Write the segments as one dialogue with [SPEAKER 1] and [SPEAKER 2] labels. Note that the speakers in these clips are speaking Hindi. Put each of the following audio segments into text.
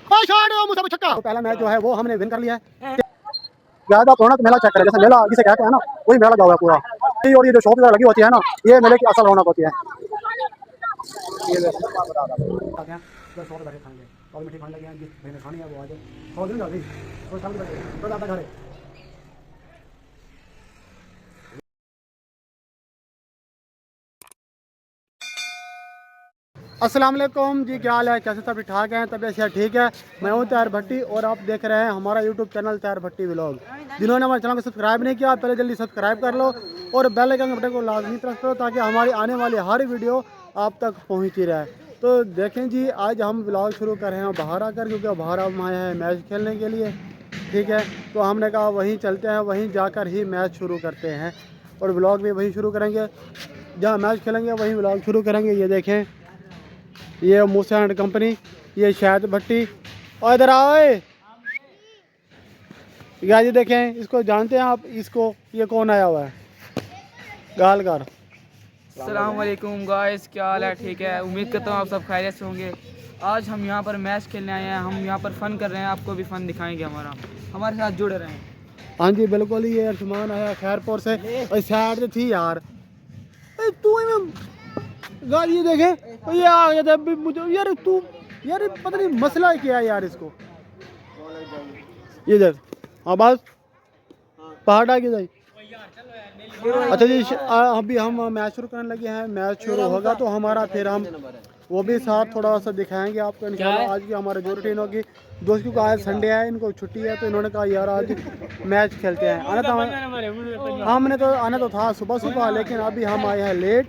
[SPEAKER 1] तो पहला मैच जो है वो हमने विन कर लिया है। ज्यादा रौनक मेला चेक करें, जैसे मेला जिसे कहते हैं ना, वही मेला लगा हुआ है पूरा। और ये जो शॉप लगी होती है ना, ये मेले की असल रौनक होती है। ये मिठाई खाने लगे हैं, जिस भाई ने खानी है वो आ जाए। और दिन जल्दी तो शाम को तो ज़्यादा घर अस्सलाम वालेकुम जी, क्या हाल है? कैसे सब ठाक हैं? तबीयत सेहत ठीक है? मैं हूं तैयार भट्टी और आप देख रहे हैं हमारा यूट्यूब चैनल तैयार भट्टी व्लॉग। जिन्होंने हमारे चैनल को सब्सक्राइब नहीं किया, पहले जल्दी सब्सक्राइब कर लो और बेल आइकन के बटन को लाजमी प्रेस करो ताकि हमारी आने वाली हर वीडियो आप तक पहुँचती रहे। तो देखें जी, आज हम व्लॉग शुरू कर रहे हैं बाहर आकर, क्योंकि बाहर हम आए हैं मैच खेलने के लिए। ठीक है, तो हमने कहा वहीं चलते हैं, वहीं जाकर ही मैच शुरू करते हैं और व्लॉग भी वहीं शुरू करेंगे। जहाँ मैच खेलेंगे वहीं व्लॉग शुरू करेंगे। ये देखें, ये मूसा एंड कंपनी, ये शायद भट्टी। और इधर आओ यार, ये देखें, इसको जानते हैं आप? इसको, ये कौन आया हुआ है? गालकर।
[SPEAKER 2] अस्सलाम वालेकुम गाइस, क्या हाल है? ठीक है, उम्मीद करता हूँ आप सब खैरियत से होंगे। आज हम यहाँ पर मैच खेलने आए हैं, हम यहाँ पर फ़न कर रहे हैं, आपको भी फ़न दिखाएंगे। हमारे साथ जुड़े रहें।
[SPEAKER 1] हाँ जी बिल्कुल ही। ये अर्शमान आया खैरपुर से और साइड से थी यार। तू गाल, ये देखे ये आ गया था मुझे यार। तू यार पता नहीं मसला क्या है यार इसको। ये देख, हाँ बस पहाड़ आगे जाए। अच्छा जी, अभी हम मैच शुरू करने लगे हैं। मैच शुरू होगा तो हमारा फिर हम वो भी साथ थोड़ा सा दिखाएंगे आपको इंशाल्लाह। आज की हमारे जो रूटीन होगी, दोस्तों को आज संडे है, इनको छुट्टी है, तो इन्होंने कहा यार आज मैच खेलते हैं। आना तो था सुबह सुबह, लेकिन अभी हम आए हैं लेट।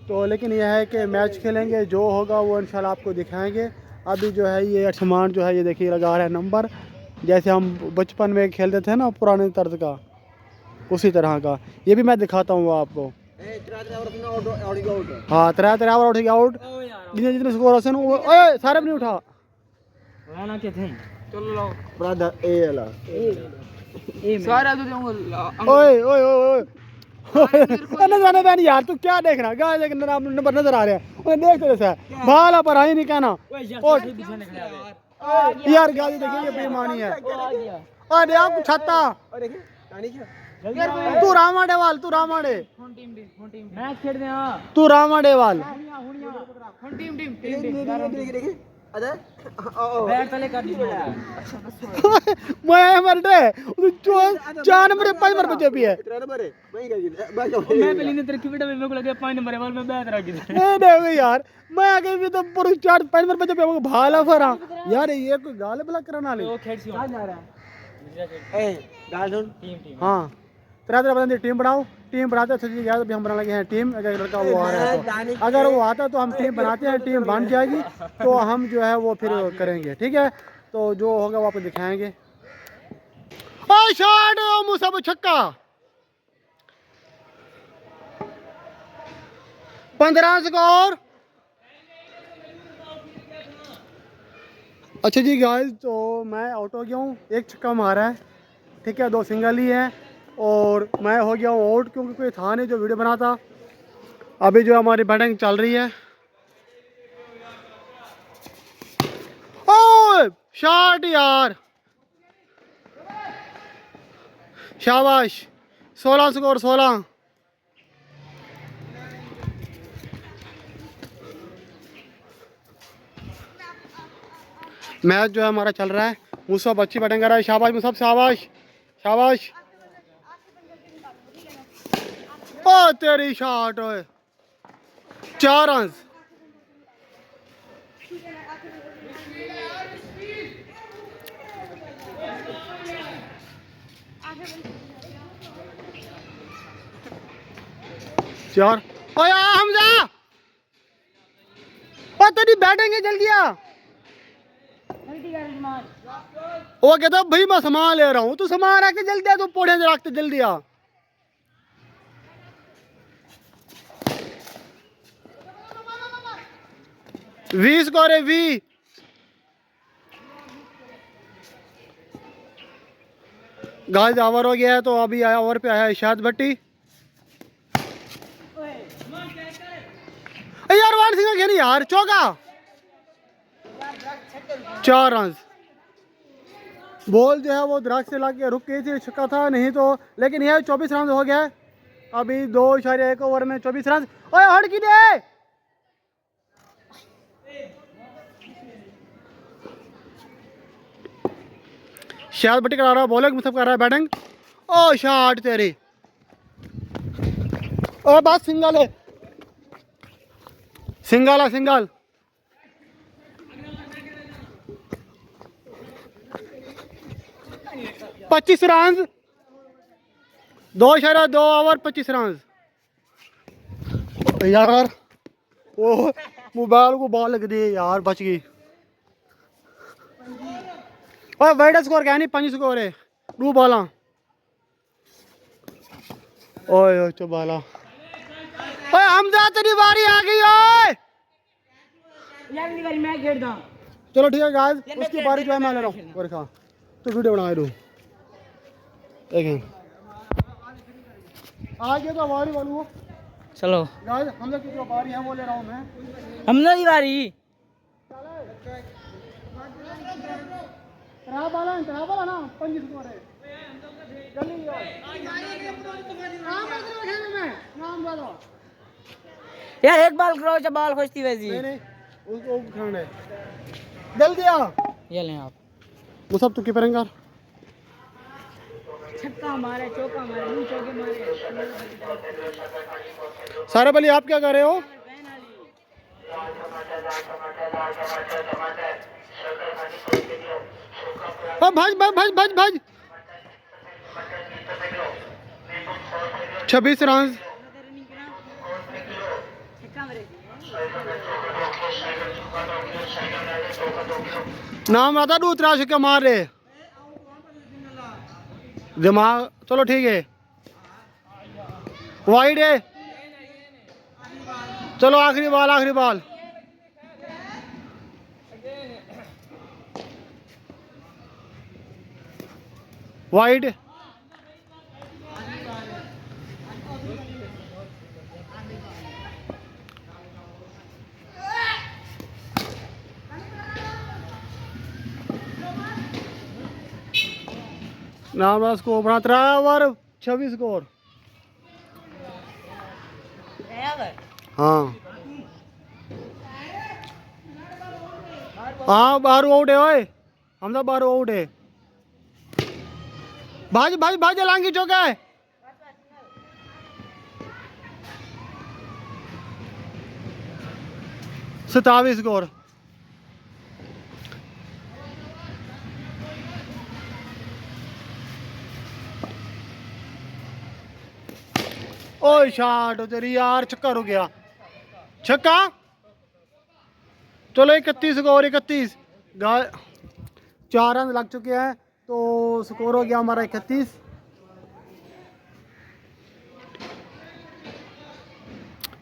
[SPEAKER 1] तो लेकिन यह है कि मैच खेलेंगे, जो होगा वो इंशाल्लाह आपको दिखाएंगे। अभी जो है ये सामान जो है, ये देखिए लगा रहा है नंबर, जैसे हम बचपन में खेलते थे ना पुराने तर्ज का, उसी तरह का। ये भी मैं दिखाता हूँ आपको। हाँ, त्रै त्रै ओवर उठ गया आउट। जितने जितने स्कोर हसन वो सारे भी नहीं उठा। ओए ओए ओए यार, तू क्या देख रहा है? गाय नंबर नजर आ रहे हैं, उन्हें देख तेरे से भाला पर आई नहीं कहना। यार गाली देखिए, बेईमानी है। अरे आप छत्ता तू रामाडेवाल, तू रामाडे, तू रामाडेवाल। मैं मरते 4 नंबर 5 नंबर बचे भी है। मैं पहले ने तरक्की बेटा, मेरे को लगे 5 नंबर है, मैं बैठ रहा किधर। ए देखो यार, मैं आगे भी तो पूरे 4 5 नंबर बचे पे भाला फरा। यार ये कोई गाल ब्लॉक कराना ले। वो खेल सी जा रहा है। ए गाल सुन, टीम हां, तरह तरह बंदे टीम बनाओ। टीम बनाते हैं सच्ची यार, अभी हम बनाने लगे हैं टीम। अगर लड़का वो आ रहा है तो, अगर वो आता है तो हम टीम बनाते हैं, टीम बन जाएगी तो हम जो है वो फिर करेंगे। ठीक है, तो जो होगा वो आपको दिखाएंगे। ओ शॉट, मूसा पे छक्का। 15 स्कोर। अच्छा जी गाइस, तो मैं आउट हो गया हूँ, एक छक्का मारा है। ठीक है, 2 सिंगल ही है और मैं हो गया हूँ आउट, क्योंकि कोई था नहीं जो वीडियो बनाता। अभी जो हमारी बैटिंग चल रही है। ओ शॉट यार, शाबाश। 16 स्कोर 16। मैच जो है हमारा चल रहा है। मुसब अच्छी बैटिंग कर रहा है। शाबाश मुसब, शाबाश शाबाश। ओ तेरी शॉट, 4 रन। चार। ओए हमजा, ओ तेरी बैटिंग है, जल्दी आ। वो कहता भाई मैं सामान ले रहा हूँ, तू सामान आके जल्दी आ, तू पोड़े रखते जल्दी आ। वी स्कोर है, वी। गाइस ओवर हो गया है, तो अभी आया ओवर पे आया है शायद भट्टी। यार 1 सिंगल खेली यार, चौका। 4 रन। बॉल जो है वो दरख्त से लग के रुक गई थी, छक्का था नहीं तो, लेकिन यह 24 रन हो गया। अभी 2.1 ओवर में 24 रन। ओए हट की दे। शायद भट्टी करा रहा है बॉलिंग, मुसफ कर रहा है बैटिंग। ओ शॉट तेरी। ओ बस सिंगल है, सिंगल है, सिंगल। पच्चीस रन, 2.2 ओवर 25 रन। यार वो मोबाइल को बॉल लग दी यार, बच गई। और वाइड स्कोर क्या नहीं, 5 स्कोर है। 2 बॉला। ओए ओए चुबाला। ओए हमजा तेरी बारी आ गई। ओए
[SPEAKER 2] मैं खेल दा।
[SPEAKER 1] चलो ठीक है गाइस, उसकी बारी जो है मैं ले रहा हूँ। और खा तो वीडियो बना दो। एक आ गया तो बारी वालू।
[SPEAKER 2] चलो
[SPEAKER 1] गाइस हमजा की जो बारी है वो ले रहा हूँ मैं।
[SPEAKER 2] हमने की बारी।
[SPEAKER 1] तराबाला ना 5 स्कोर है। जल्दी यार नाम बता
[SPEAKER 2] यार, एक बाल करो जब बाल खोजती वैसी।
[SPEAKER 1] नहीं उसको खाना है। जल्दी आ।
[SPEAKER 2] ये लें आप।
[SPEAKER 1] वो सब तू कीपर कर।
[SPEAKER 2] छक्का मारे, चौका मारे, यूं चौके मारे।
[SPEAKER 1] सारे बली आप क्या कर रहे हो? भज भज भज भज भज। 26 रन। नाम आता दूसरा छक्का मार रहे दिमाग। चलो ठीक है, वाइड है। चलो आखिरी बॉल, आखिरी बॉल। वाइड। नाम स्कोर बना 3 ओवर 26 स्कोर। हाँ हाँ, बाहर आउट है। ओए हम तो बाहर आउट है। भाज भाज भाज लांगी चौका है। सतावीस स्कोर। ओए शॉट तेरी यार, छक्का रुक गया। छक्का। चलो 31 स्कोर, 31। 4 रन लग चुके हैं तो स्कोर हो गया हमारा 31।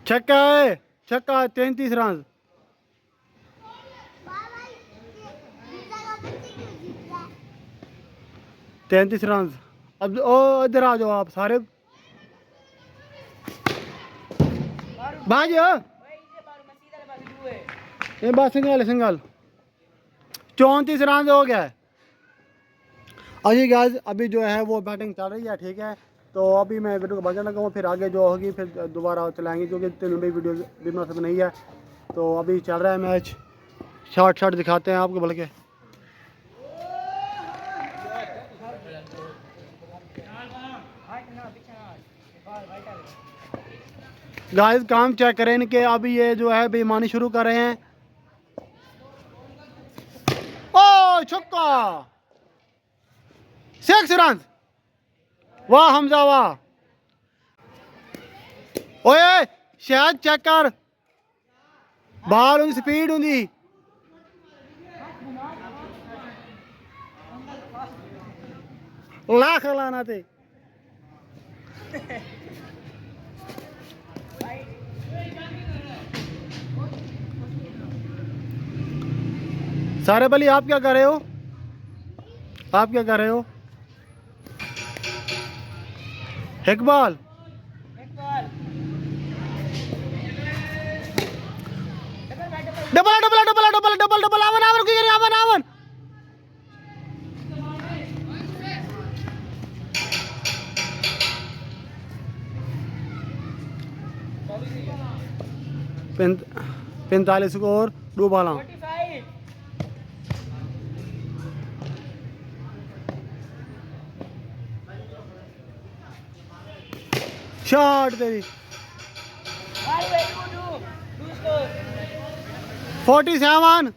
[SPEAKER 1] छक्का है, छक्का। 33 रन। तैंतीस रन। अब ओ इधर आ जाओ आप सारे। भाज ये बात सिंगल है, सिंगल। 34 रन हो गया है। अजी गाइस अभी जो है वो बैटिंग चल रही है, ठीक है। तो अभी मैं वीडियो को बजा लगा हूँ, फिर आगे जो होगी फिर दोबारा चलाएंगे, क्योंकि इतनी लंबी वीडियो भी मुनासिब नहीं है। तो अभी चल रहा है मैच। शॉट शॉट दिखाते हैं आपको बल्कि। गाइस काम चेक करें इनके। अभी ये जो है बेईमानी शुरू कर रहे हैं। ओ छक्का। 6 रन। वाह हमजा वाह। ओए शायद चेक कर, बाल उनकी स्पीड होंगी। लाख लाना थे। सारे बली आप क्या कर रहे हो? आप क्या कर रहे हो? Iqbal double double double double double double double hour hour की 45 स्कोर 2 बाला। शॉट तेरी 47।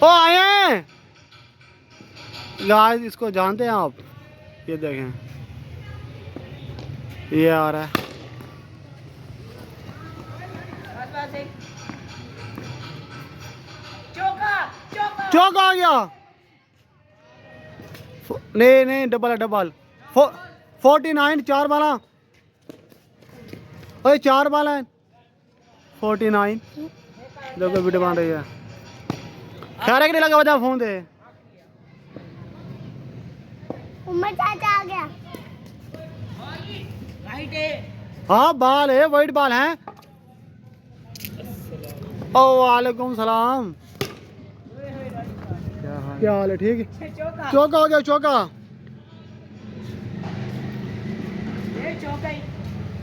[SPEAKER 1] ओ आए हैं गाइस, इसको जानते हैं आप? ये देखें, ये आ रहा है। चौका आ गया। नहीं नहीं, डबल है, डबल। 49 4 बाला। ओए 4 बाला है। 49 देखो वीडियो बन रही है। खैर नहीं लगा बजा फोन दे।
[SPEAKER 3] उमर चाचा आ गया।
[SPEAKER 1] हाँ बाल है, वाइट बाल है। ओ वालेकुम सलाम, क्या हाल है? ठीक है, चौका हो गया, चौका।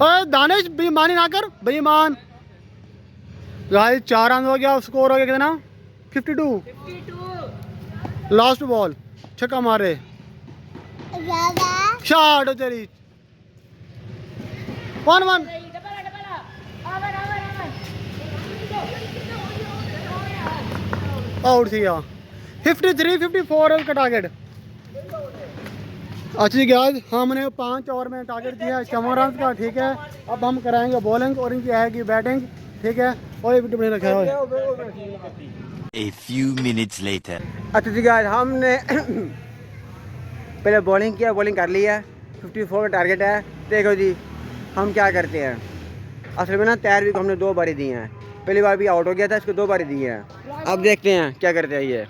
[SPEAKER 1] ओए दानिश बेईमानी ना कर, बेईमान। गाइस 4 रन हो गया, स्कोर हो गया कितना? 52। लास्ट बॉल छक्का मारे। शॉट तेरी 1-1 आउट थी। 53-54 का टारगेट। अच्छी गाइस, हमने 5 ओवर में टारगेट दिया 54 रन का। ठीक है, अब हम कराएंगे बॉलिंग और इनकी आएगी बैटिंग। ठीक है, और ये वीडियो रखा है।
[SPEAKER 4] A few minutes later.
[SPEAKER 5] अच्छा जी गाइस, हमने पहले बॉलिंग किया, बॉलिंग कर ली है। 54 का टारगेट है। देखो जी हम क्या करते हैं। असल में ना तैयारी को हमने 2 बारी दी हैं। पहली बार भी आउट हो गया था, इसको 2 बारी दी हैं। अब देखते हैं क्या करते हैं ये।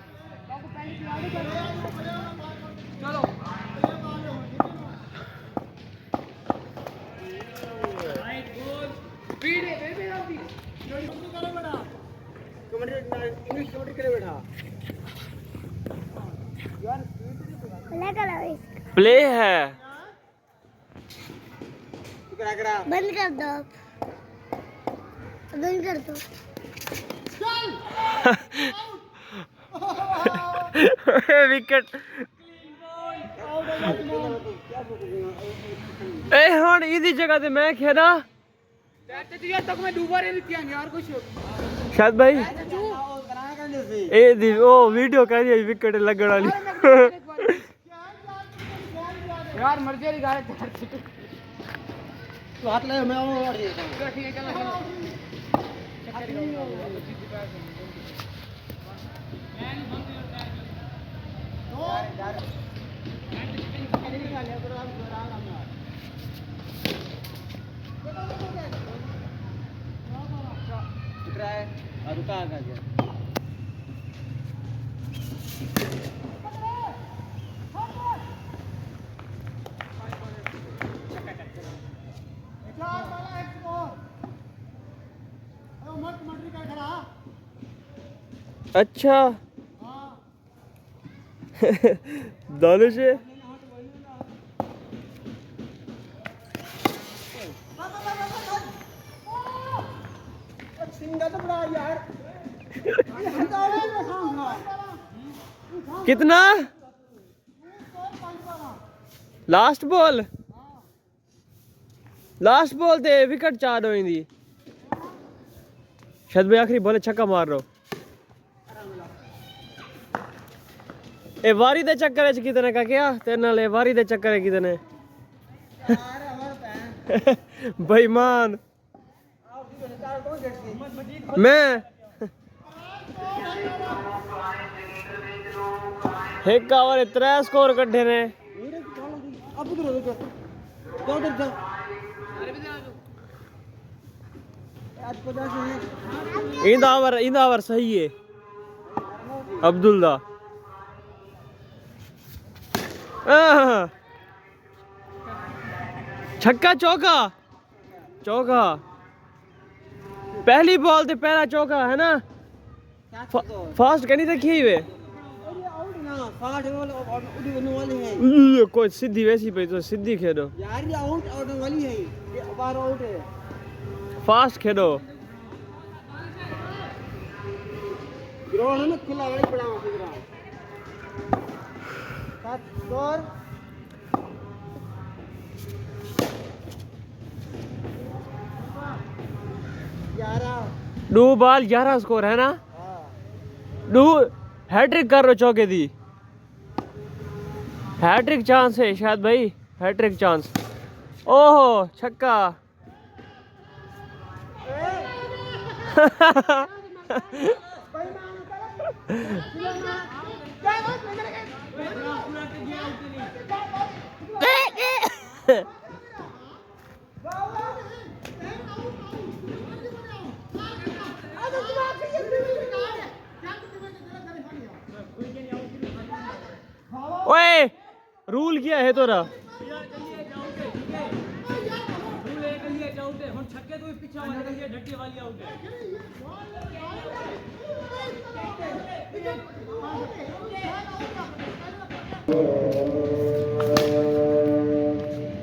[SPEAKER 2] प्ले है।
[SPEAKER 3] बंद कर दो, बंद कर दो।
[SPEAKER 2] विकेट। ए हुन इदी जगह ते मैं खेना तक मैं डूबा रही थी यार कुछ। शायद भाई ए दी ओ वीडियो कर रही विकेट लगण वाली। यार मर जाएगी गाड़ी।
[SPEAKER 1] तो हाथ ले, मैं और ये
[SPEAKER 2] अच्छा दानिश है। कितना लास्ट बॉल ते विकेट 4 होई दी। शायद भाई आखिरी बॉल छक्का मार रहा। ए वारी दे चक्कर च कितने का क्या तेरे नाल? वारी दे चक्कर है कितने? बेईमान मैं एक ओवर 3 स्कोर कड्ढे ने। इंदा ओवर सही है अब्दुल दा। छक्का चौका चौका पहली बॉल ते पहला चौका है ना। फास्ट कहनी देखी वे
[SPEAKER 5] फास्ट बॉल उड़ी बनने वाली है
[SPEAKER 2] कोई सीधी वैसी पे तो सीधी खेलो
[SPEAKER 5] यार, ये आउट आउट वाली है, ये बार आउट है।
[SPEAKER 2] फास्ट खेलो
[SPEAKER 5] ग्राउंड में खुला वाली पड़ा हुआ ground. 7 score 11।
[SPEAKER 2] Do ball 11 score है ना। डू हैट्रिक कर रो चौके दी हैट्रिक चांस है शायद भाई हैट्रिक चांस। ओहो छक्का ओए रूल किया है तोरा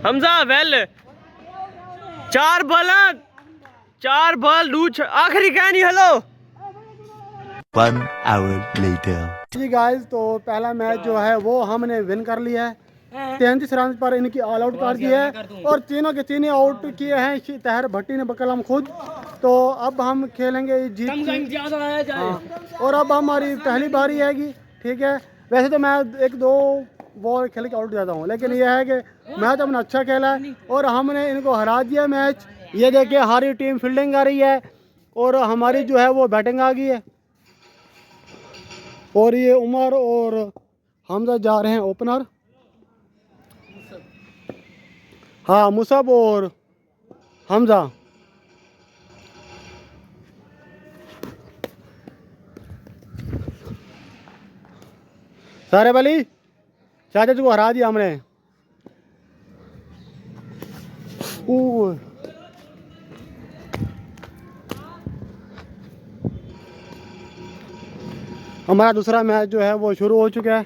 [SPEAKER 2] हमजा वेल 4 बॉल आखिरी क्या नहीं। Hello
[SPEAKER 4] 1 hour later.
[SPEAKER 1] जी गाइस, तो पहला मैच जो है वो हमने विन कर लिया है। 33 रन पर इनकी ऑल आउट कर दी है और तीनों के तीनों आउट किए हैं तहर भट्टी ने बकलम खुद। तो अब हम खेलेंगे जीत और अब हमारी पहली बारी आएगी। ठीक है, वैसे तो मैं 1-2 बॉल खेल के आउट जाता हूँ, लेकिन यह है कि मैच हमने अच्छा खेला है और हमने इनको हरा दिया मैच। ये देखिए हमारी टीम फील्डिंग आ रही है और हमारी जो है वो बैटिंग आ गई है। और ये उमर और हमजा जा रहे हैं ओपनर। हाँ, मुसब और हमजा। सारे बली चाचा जी को हरा दिया हमने। हमारा दूसरा मैच जो है वो शुरू हो चुका है।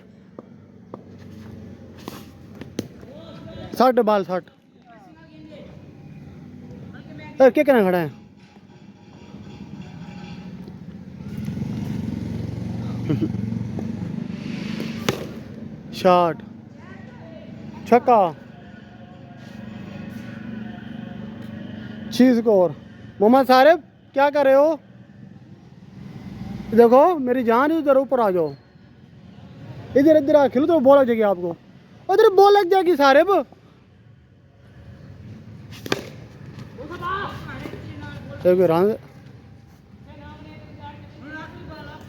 [SPEAKER 1] 60 बॉल 60। क्या कहना खड़ा है शॉट छक्का 6 स्कोर। मोहम्मद सारिब क्या कर रहे हो? देखो मेरी जान इधर ऊपर आ जाओ, इधर इधर आ खेलो तो बॉल लग जाएगी आपको। उधर बॉल लग जाएगी सारिब।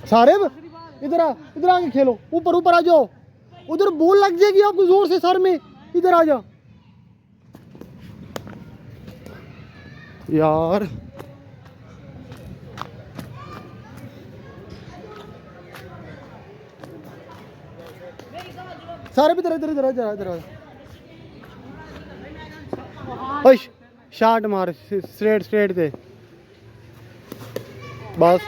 [SPEAKER 1] सारिब इधर आके खेलो, ऊपर ऊपर आ जाओ, उधर बॉल लग जाएगी आपको जोर से सर में। इधर आ जाओ यार। सारे भी इधर इधर इधर इधर इधर शॉट मार स्ट्रेट स्ट्रेट थे बस।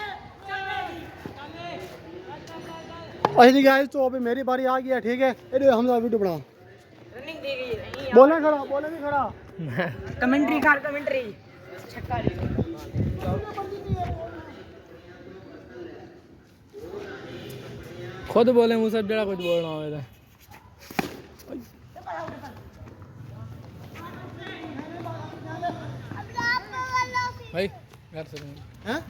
[SPEAKER 1] अच्छा जी गाइस, तो अभी मेरी बारी आ गई है। ठीक है, हम वीडियो बना बोले नहीं खड़ा
[SPEAKER 2] कमेंट्री कार कमेंट्री खुद बोले मुझे सब जरा कुछ बोलना हो भाई घर से
[SPEAKER 1] हैं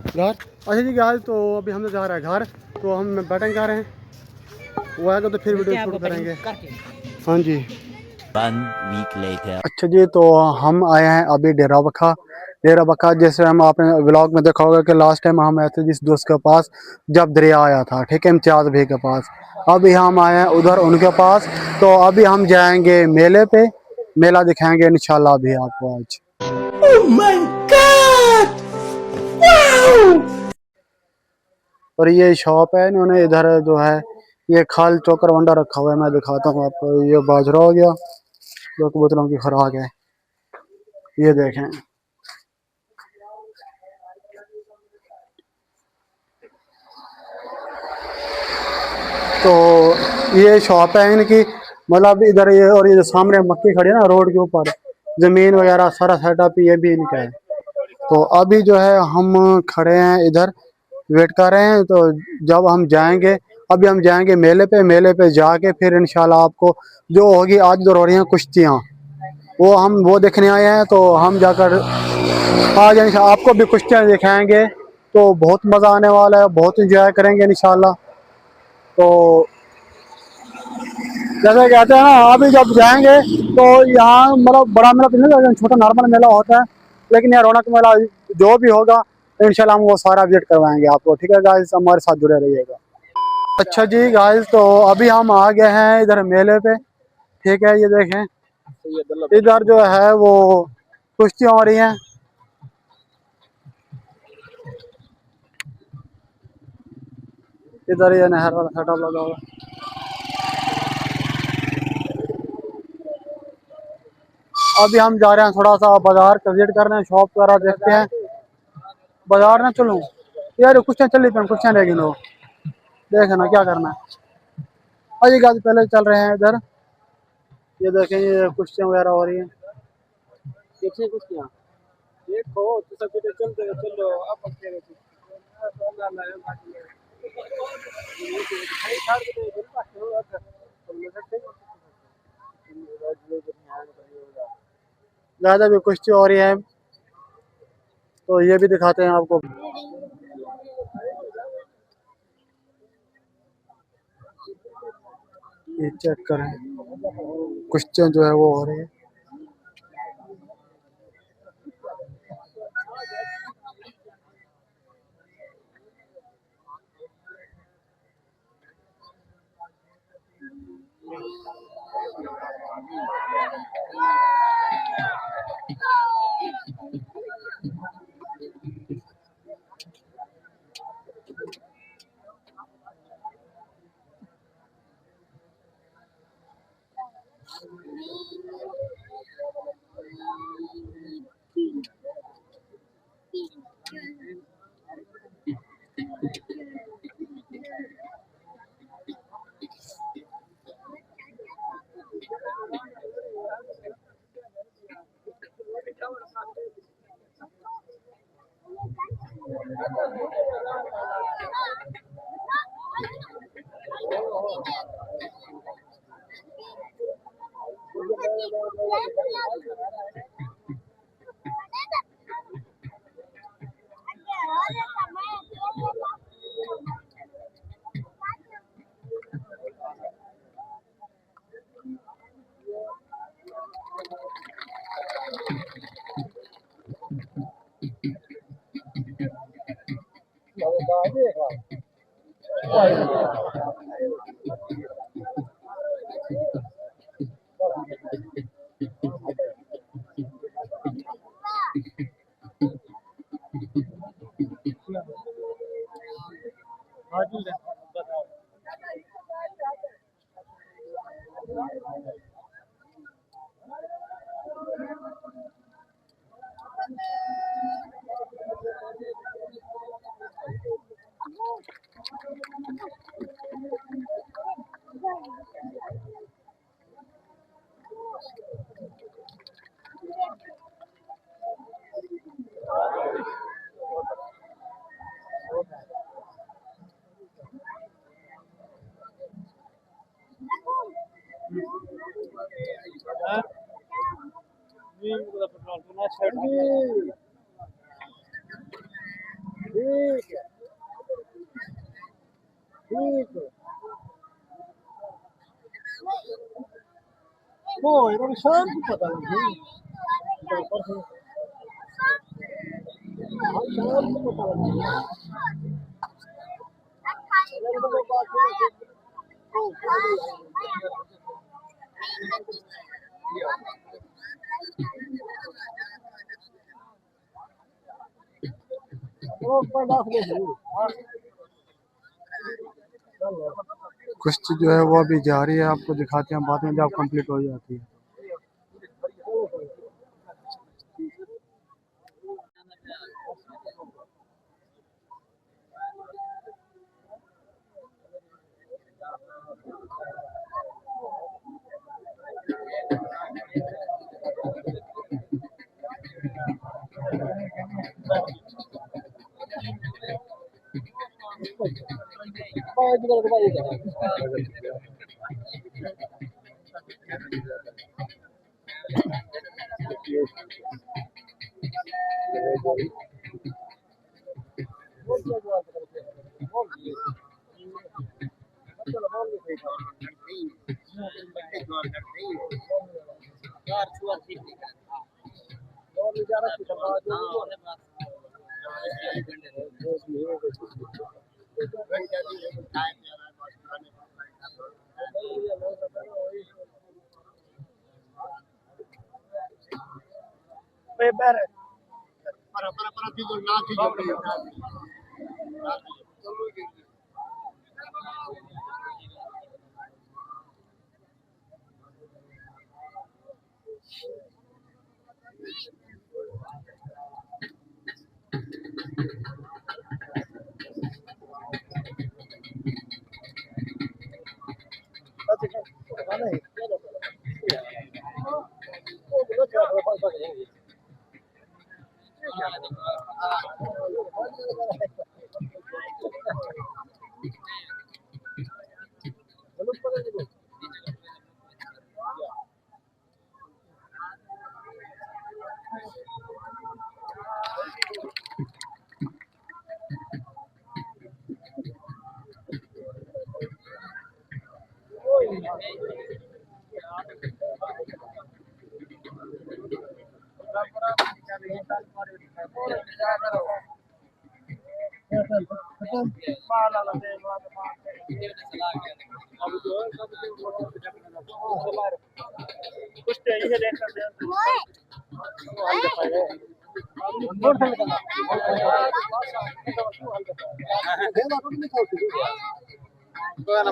[SPEAKER 1] घर। अच्छा जी गाइस, तो अभी हम जा रहे हैं घर, तो हम बैटिंग कर रहे हैं। वो आएगा तो फिर वीडियो शूट करेंगे। हाँ जी।
[SPEAKER 4] 1 week later.
[SPEAKER 1] अच्छा जी, तो हम आए हैं अभी डेरा बखा। जैसे हम आपने व्लॉग में देखा होगा कि लास्ट टाइम हम आए थे जिस दोस्त के पास जब दरिया आया था, ठीक है, इम्तियाज़ भाई के पास। अभी हम आए हैं उधर उनके पास। तो अभी हम जाएंगे मेले पे, मेला दिखाएंगे इंशाल्लाह भी आपको आज। Oh my God! Wow! और ये शॉप है, इन्होंने इधर जो है ये खाल चोकर वंडा रखा हुआ है। मैं दिखाता हूँ आपको। ये बाजरा हो गया, जो बोतलों की खुराक है, ये देखें। तो ये शॉप है इनकी, मतलब इधर ये, और ये जो सामने मक्की खड़ी है ना रोड के ऊपर, जमीन वगैरह सारा सेटअप ये भी इनका है। तो अभी जो है हम खड़े हैं इधर, वेट कर रहे हैं। तो जब हम जाएंगे, अभी हम जाएंगे मेले पे, मेले पे जाके फिर इंशाल्लाह आपको जो होगी, आज इधर हो रही हैं कुश्तियाँ, वो देखने आए हैं। तो हम जाकर आज इंशाल्लाह आपको भी कुश्तियाँ दिखाएंगे। तो बहुत मज़ा आने वाला है, बहुत इंजॉय करेंगे इंशाल्लाह। तो जैसे कहते हैं ना, अभी जब जाएंगे तो यहाँ मतलब बड़ा मेला तो नहीं लगेगा, छोटा नॉर्मल मेला होता है, लेकिन यहाँ रौनक मेला जो भी होगा इंशाल्लाह हम वो सारा विजिट करवाएंगे आपको। ठीक है गाइस, हमारे साथ जुड़े रहिएगा। अच्छा जी गाइस, तो अभी हम आ गए हैं इधर मेले पे। ठीक है, ये देखें इधर जो है वो कुश्तियाँ हो रही हैं। इधर ये नहर वाला सेटअप लगा हुआ है। अभी हम जा रहे हैं थोड़ा सा बाजार का विजिट कर रहे हैं, शॉप वगैरह देखते हैं। बाजार ना चलूं यार, कुश्तियाँ चल रही, कुश्तियाँ रहेगी लो, देखना क्या करना है। अजी गाज पहले चल रहे हैं इधर, ये देखें ये कुश्तियाँ वगैरह हो रही हैं। देखिए कुश्तियाँ, देखो तो सब चलते चलो अब ज़्यादा भी कुश्ती हो रही है, तो ये भी दिखाते हैं आपको। ये चेक करें, कुश्तियाँ जो है वो हो रही है। कुश्ती जो है वो अभी जारी है, आपको दिखाते हैं बाद में जब कंप्लीट हो जाती है।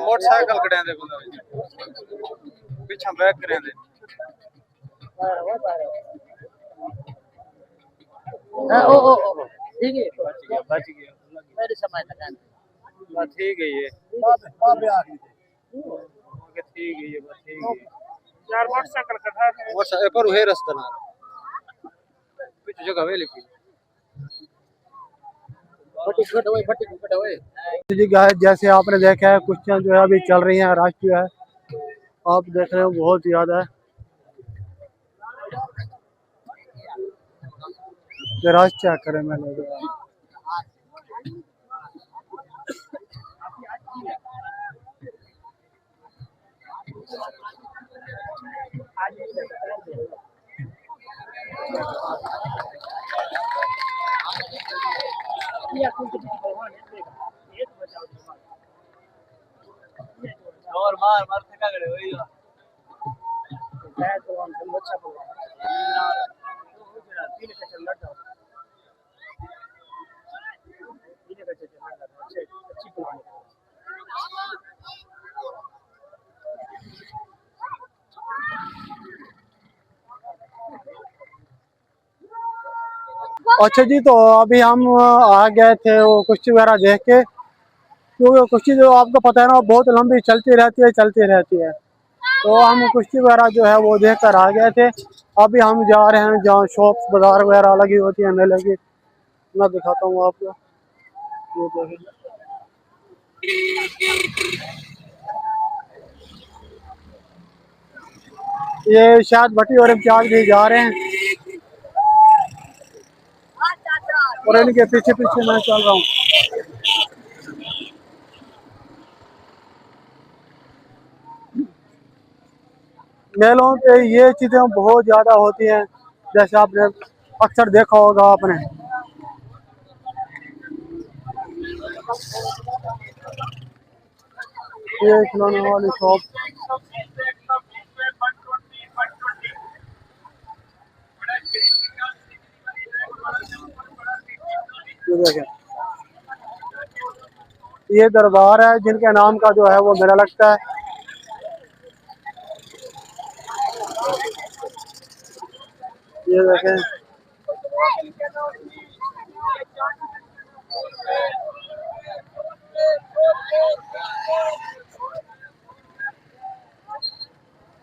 [SPEAKER 6] मोटरसाइकिल करें दे पीछे बैक करें दे ठीक है बच गया मेरे समय तक बस ठीक है ये ठीक है ये बस ठीक है यार मोटरसाइकिल कटा मोटरसाइकिल पर है रास्ता ना पीछे जगह है लेकिन
[SPEAKER 1] जी गाइस, जैसे आपने देखा है कुश्तियाँ जो है अभी चल रही हैं, रश जो है आप देख रहे हो बहुत ज़्यादा है। रश चेक करें मैंने
[SPEAKER 2] और मार मार थका गए वही
[SPEAKER 1] अच्छा जी, तो अभी हम आ गए थे वो कुश्ती वगैरह देख के, क्योंकि कुश्ती जो आपको पता है ना बहुत लंबी चलती रहती है। तो हम कुश्ती वगैरह जो है वो देख कर आ गए थे। अभी हम जा रहे हैं जहाँ शॉप्स बाजार वगैरह लगी होती है मेले की, मैं दिखाता हूँ आपको। ये देखें, ये शायद भट्टी और इम्तियाज भी जा रहे हैं और इनके पीछे पीछे मैं चल रहा हूँ। मेलों पे ये चीज़ें बहुत ज़्यादा होती हैं, जैसे आपने अक्सर देखा होगा आपने। ये खिलौने वाली शॉप, ये देखें, ये दरबार है जिनके नाम का जो है वो मेला लगता है। ये देखें,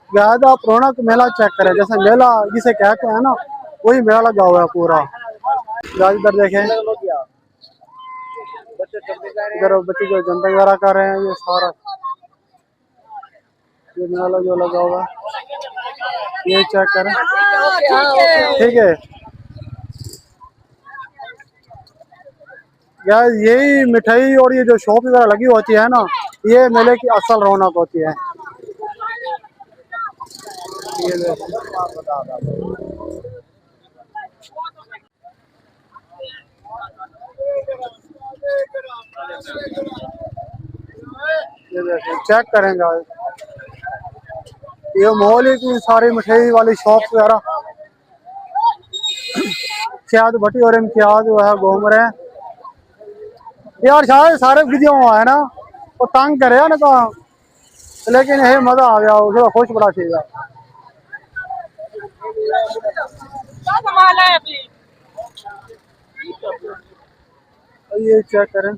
[SPEAKER 1] ज्यादा रौनक मेला चेक करें, जैसे मेला जिसे कहते हैं ना वही मेला लगा हुआ है पूरा। इधर देखें, इधर बच्चे जो जंपिंग वगैरह कर रहे हैं, ये सारा ये नाला जो लगा हुआ है, ये चेक करें। ठीक है यार, यही मिठाई और ये जो शॉप वगैरह लगी होती है ना, ये मेले की असल रौनक होती है। ये देखिए चेक करेंगे, ये मॉल की सारी मिठाई वाली शॉप वगैरह। शायद भट्टी और इम्तियाज जो है घूम रहे हैं यार, शायद सारे वीडियो है ना, वो तंग करे ना तो, लेकिन ये मजा आ गया, उसका खुश बड़ा चीज है। ये चेक करें,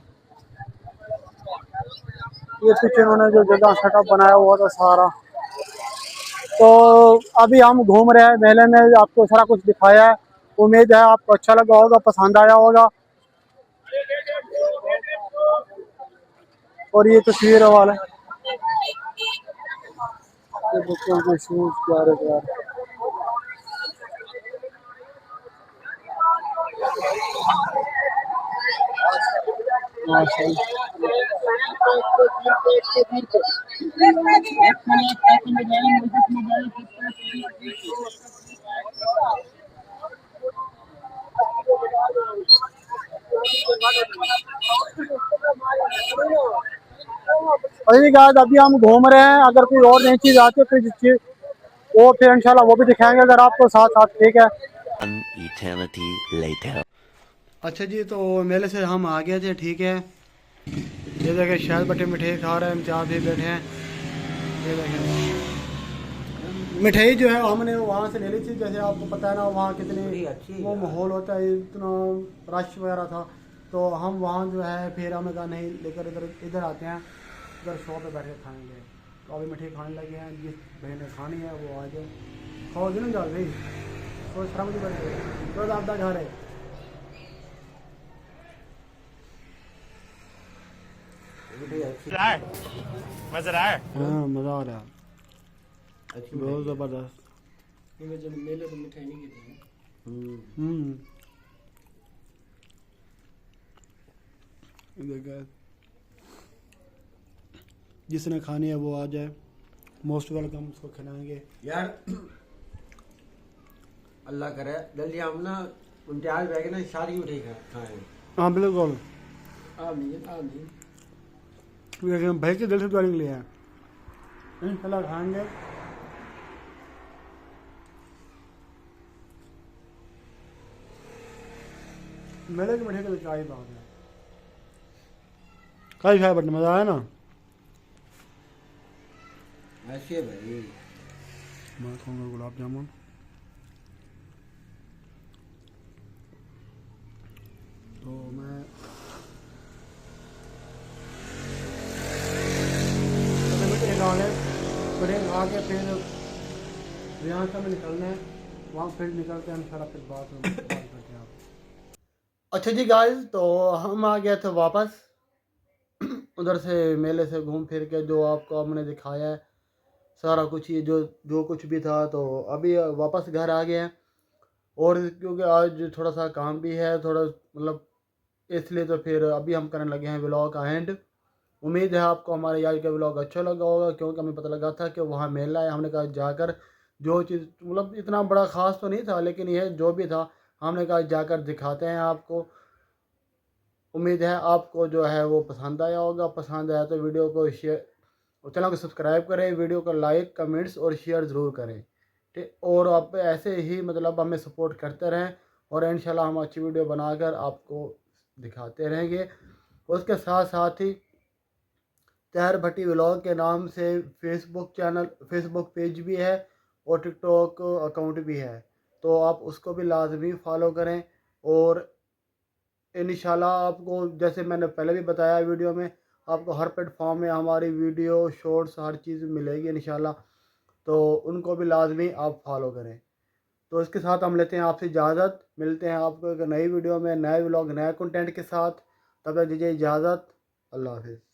[SPEAKER 1] ये पीछे उन्होंने जो जगह सेटअप बनाया हुआ था सारा। तो अभी हम घूम रहे हैं मेले में, आपको सारा कुछ दिखाया है। उम्मीद है आपको अच्छा लगा होगा, पसंद आया होगा। और ये तस्वीर वाला ये बच्चों के शूज प्यारे प्यारे। अभी गाइस अभी हम घूम रहे हैं, अगर कोई और नई चीज आती है फिर चीज वो फिर इंशाल्लाह वो भी दिखाएंगे अगर आपको साथ साथ। ठीक है।
[SPEAKER 4] An eternity later.
[SPEAKER 1] अच्छा जी, तो मेले से हम आ गए थे। ठीक है, ये देखें शहद बटे मिठाई खा रहे हैं, इम्तियाज भी बैठे हैं। ये देखें मिठाई जो है हमने वहाँ से ले ली थी, जैसे आपको पता है ना वहाँ कितनी वो माहौल होता है, इतना रश वगैरह था। तो हम वहाँ जो है फिर हमने कहा नहीं लेकर इधर आते हैं, इधर शॉप पे बैठ के खाएंगे। तो अभी मिठाई खाने लगे हैं, जिस बहन ने खानी है वो आ जाए, खाओगे ना जाओ भाई, तो शर्म नहीं बनेगी, तो आपका घर है।
[SPEAKER 6] मजा आ रहा है।
[SPEAKER 1] हाँ मज़ा आ रहा है, बहुत ज़बरदस्त।
[SPEAKER 6] जब मेले में मिठाई नहीं
[SPEAKER 1] देखा, जिसने खानी है वो आ जाए, मोस्ट वेलकम, उसको खिलाएंगे
[SPEAKER 5] यार। अल्लाह करे जल्दी हम ना इम्तियाज बैग ना शादी मिठाई खाएं।
[SPEAKER 1] हाँ बिल्कुल,
[SPEAKER 6] आमीन आमीन।
[SPEAKER 1] लेकिन भाई के दिल से दुआ के लिए है, इंशाल्लाह खाएंगे। मेले के मिठाई का क्या ही बात है, कई खाए बट मज़ा आया ना।
[SPEAKER 5] ऐसे भाई
[SPEAKER 1] मैं खाऊंगा गुलाब जामुन। तो मैं खा के फिर यहाँ से हमें निकलना है, वहाँ फिर निकलते हैं सारा फिर बात करते हैं। अच्छा जी गाइस, तो हम आ गए थे वापस उधर से मेले से घूम फिर के, जो आपको हमने दिखाया है सारा कुछ, ये जो कुछ भी था। तो अभी वापस घर आ गए हैं, और क्योंकि आज थोड़ा सा काम भी है थोड़ा, मतलब इसलिए तो फिर अभी हम करने लगे हैं व्लॉग का एंड। उम्मीद है आपको हमारे आज का व्लॉग अच्छा लगा होगा, क्योंकि हमें पता लगा था कि वहाँ मेला है। हमने कहा जाकर जो चीज़, मतलब इतना बड़ा ख़ास तो नहीं था, लेकिन यह जो भी था हमने कहा जाकर दिखाते हैं आपको। उम्मीद है आपको जो है वो पसंद आया होगा, पसंद आया तो वीडियो को शेयर और चैनल को सब्सक्राइब करें, वीडियो को लाइक कमेंट्स और शेयर ज़रूर करें। ठीक, और आप ऐसे ही मतलब हमें सपोर्ट करते रहें, और इंशाल्लाह हम अच्छी वीडियो बनाकर आपको दिखाते रहेंगे। उसके साथ साथ ही तैयार भट्टी व्लॉग के नाम से फेसबुक पेज भी है और टिकटॉक अकाउंट भी है, तो आप उसको भी लाजमी फॉलो करें। और इंशाल्लाह आपको, जैसे मैंने पहले भी बताया वीडियो में, आपको हर प्लेटफॉर्म में हमारी वीडियो शॉर्ट्स हर चीज़ मिलेगी इंशाल्लाह, तो उनको भी लाजमी आप फॉलो करें। तो इसके साथ हम लेते हैं आपसे इजाज़त, मिलते हैं आपको एक नई वीडियो में, नए व्लॉग नए कंटेंट के साथ। तब तक दीजिए इजाज़त। अल्लाह हाफिज़।